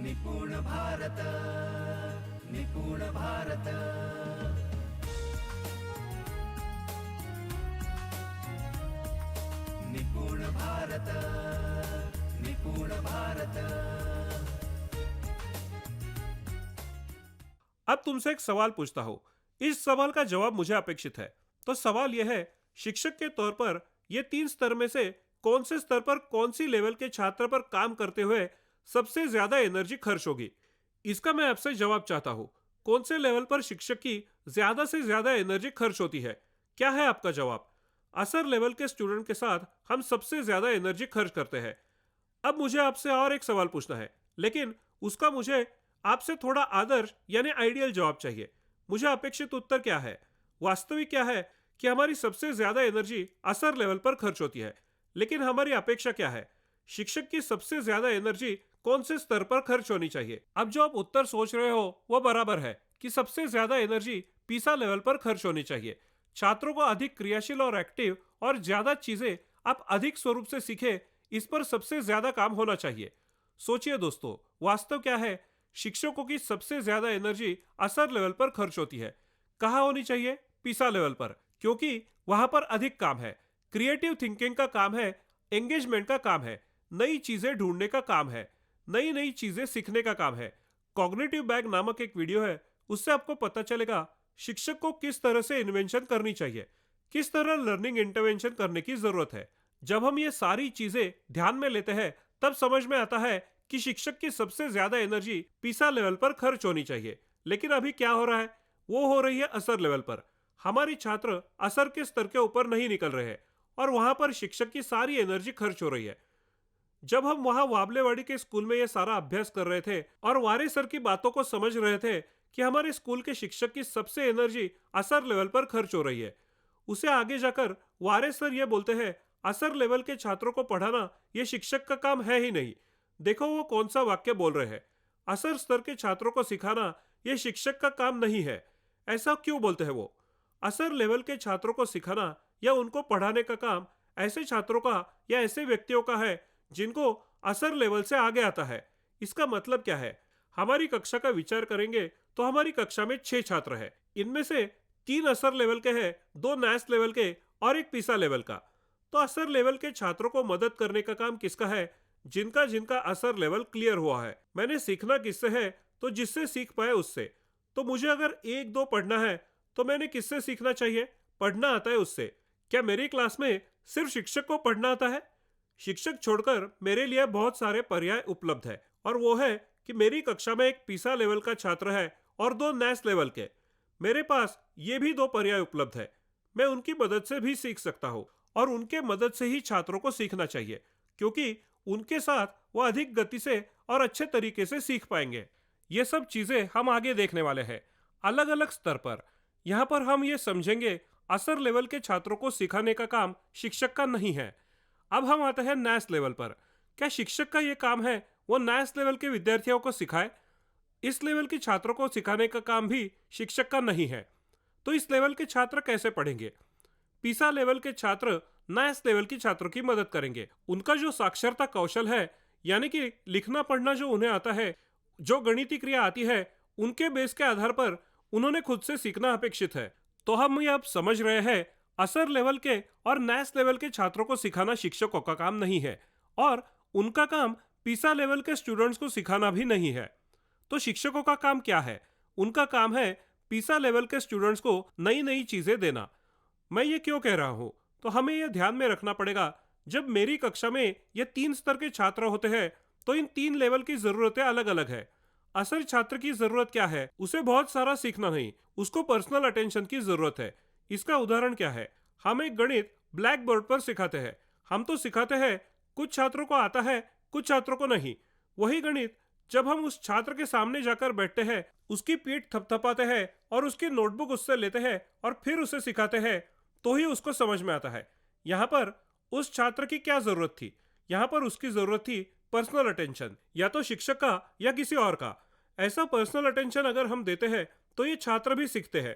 निपुण भारत, निपुण भारत। निपुण भारत, निपुण भारत। अब तुमसे एक सवाल पूछता हूं, इस सवाल का जवाब मुझे अपेक्षित है। तो सवाल यह है, शिक्षक के तौर पर ये 3 स्तर में से कौन से स्तर पर कौन सी लेवल के छात्र पर काम करते हुए सबसे ज्यादा एनर्जी खर्च होगी? इसका मैं आपसे जवाब चाहता हूं। कौन से लेवल पर शिक्षक की ज्यादा से ज्यादा एनर्जी खर्च होती है? क्या है आपका जवाब? असर लेवल के स्टूडेंट के साथ हम सबसे ज्यादा एनर्जी खर्च करते हैं। अब मुझे आपसे और एक सवाल पूछना है, लेकिन उसका मुझे आपसे थोड़ा आदर्श यानी आइडियल जवाब चाहिए। मुझे अपेक्षित उत्तर क्या है? वास्तविक क्या है कि हमारी सबसे ज्यादा एनर्जी असर लेवल पर खर्च होती है, लेकिन हमारी अपेक्षा क्या है? शिक्षक की सबसे ज्यादा एनर्जी कौन से स्तर पर खर्च होनी चाहिए? अब जो आप उत्तर सोच रहे हो वो बराबर है कि सबसे ज्यादा एनर्जी पीसा लेवल पर खर्च होनी चाहिए। छात्रों को अधिक क्रियाशील और एक्टिव और ज्यादा चीजें आप अधिक स्वरूप से सीखे, इस पर सबसे ज्यादा काम होना चाहिए। सोचिए दोस्तों, वास्तव क्या है? शिक्षकों की सबसे ज्यादा एनर्जी असर लेवल पर खर्च होती है। कहाँ होनी चाहिए? पीसा लेवल पर, क्योंकि वहां पर अधिक काम है। क्रिएटिव थिंकिंग का काम है, एंगेजमेंट का काम है, नई चीजें ढूंढने का काम है, नई नई चीजें सीखने का काम है। कॉग्निटिव बैग नामक एक वीडियो है, उससे आपको पता चलेगा शिक्षक को किस तरह से इन्वेंशन करनी चाहिए, किस तरह लर्निंग इंटरवेंशन करने की जरूरत है। जब हम ये सारी चीजें ध्यान में लेते हैं, तब समझ में आता है कि शिक्षक की सबसे ज्यादा एनर्जी पीसा लेवल पर खर्च होनी चाहिए। लेकिन अभी क्या हो रहा है? वो हो रही है असर लेवल पर। हमारी छात्र असर के स्तर के ऊपर नहीं निकल रहे हैं और वहां पर शिक्षक की सारी एनर्जी खर्च हो रही है। जब हम वहां वाबलेवाड़ी के स्कूल में ये सारा अभ्यास कर रहे थे और वारे सर की बातों को समझ रहे थे कि हमारे स्कूल के शिक्षक की सबसे एनर्जी असर लेवल पर खर्च हो रही है, उसे आगे जाकर वारे सर ये बोलते हैं, असर लेवल के छात्रों को पढ़ाना ये शिक्षक का काम है ही नहीं। देखो वो कौन सा वाक्य बोल रहे हैं, असर स्तर के छात्रों को सिखाना ये शिक्षक का काम नहीं है। ऐसा क्यों बोलते हैं वो? असर लेवल के छात्रों को सिखाना या उनको पढ़ाने का काम ऐसे छात्रों का या ऐसे व्यक्तियों का है जिनको असर लेवल से आगे आता है। इसका मतलब क्या है? हमारी कक्षा का विचार करेंगे तो हमारी कक्षा में 6 छात्र हैं। इनमें से 3 असर लेवल के हैं, 2 नैस लेवल के और 1 पीसा लेवल का। तो असर लेवल के छात्रों को मदद करने का काम किसका है? जिनका जिनका असर लेवल क्लियर हुआ है। मैंने सीखना किससे है? तो जिससे सीख पाए उससे। तो मुझे अगर 1-2 पढ़ना है तो मैंने किससे सीखना चाहिए? पढ़ना आता है उससे। क्या मेरी क्लास में सिर्फ शिक्षक को पढ़ना आता है? शिक्षक छोड़कर मेरे लिए बहुत सारे पर्याय उपलब्ध है, और वो है कि मेरी कक्षा में 1 पीसा लेवल का छात्र है और 2 नैस लेवल के। मेरे पास ये भी 2 पर्याय उपलब्ध है। मैं उनकी मदद से भी सीख सकता हूँ और उनके मदद से ही छात्रों को सीखना चाहिए, क्योंकि उनके साथ वो अधिक गति से और अच्छे तरीके से सीख पाएंगे। ये सब चीजें हम आगे देखने वाले हैं, अलग अलग स्तर पर। यहाँ पर हम ये समझेंगे असर लेवल के छात्रों को सिखाने का काम शिक्षक का नहीं है। अब हम आते हैं नैस लेवल पर। क्या शिक्षक का ये काम है वो नैस लेवल के विद्यार्थियों को सिखाए? इस लेवल के छात्रों को सिखाने का काम भी शिक्षक का नहीं है। तो इस लेवल के छात्र कैसे पढ़ेंगे? पीसा लेवल के छात्र नैस लेवल की छात्रों की मदद करेंगे। उनका जो साक्षरता कौशल है, यानी कि लिखना पढ़ना जो उन्हें आता है, जो गणितीय क्रिया आती है, उनके बेस के आधार पर उन्होंने खुद से सीखना अपेक्षित है। तो हम ये अब समझ रहे हैं, असर लेवल के और नैस लेवल के छात्रों को सिखाना शिक्षकों का काम नहीं है और उनका काम पीसा लेवल के स्टूडेंट्स को सिखाना भी नहीं है। तो शिक्षकों का काम क्या है? उनका काम है पीसा लेवल के स्टूडेंट्स को नई नई चीजें देना। मैं ये क्यों कह रहा हूं? तो हमें यह ध्यान में रखना पड़ेगा, जब मेरी कक्षा में ये 3 स्तर के छात्र होते हैं तो इन 3 लेवल की जरूरतें अलग अलग है। असर छात्र की जरूरत क्या है? उसे बहुत सारा सीखना नहीं, उसको पर्सनल अटेंशन की जरूरत है। इसका उदाहरण क्या है? हम एक गणित ब्लैक बोर्ड पर सिखाते हैं। हम तो सिखाते हैं, कुछ छात्रों को आता है, कुछ छात्रों को नहीं। वही गणित जब हम उस छात्र के सामने जाकर बैठते हैं, उसकी पीठ थपथपाते हैं और उसकी नोटबुक उससे लेते हैं और फिर उसे सिखाते हैं, तो ही उसको समझ में आता है। यहाँ पर उस छात्र की क्या जरूरत थी? यहाँ पर उसकी जरूरत थी पर्सनल अटेंशन, या तो शिक्षक का या किसी और का। ऐसा पर्सनल अटेंशन अगर हम देते हैं तो ये छात्र भी सीखते हैं।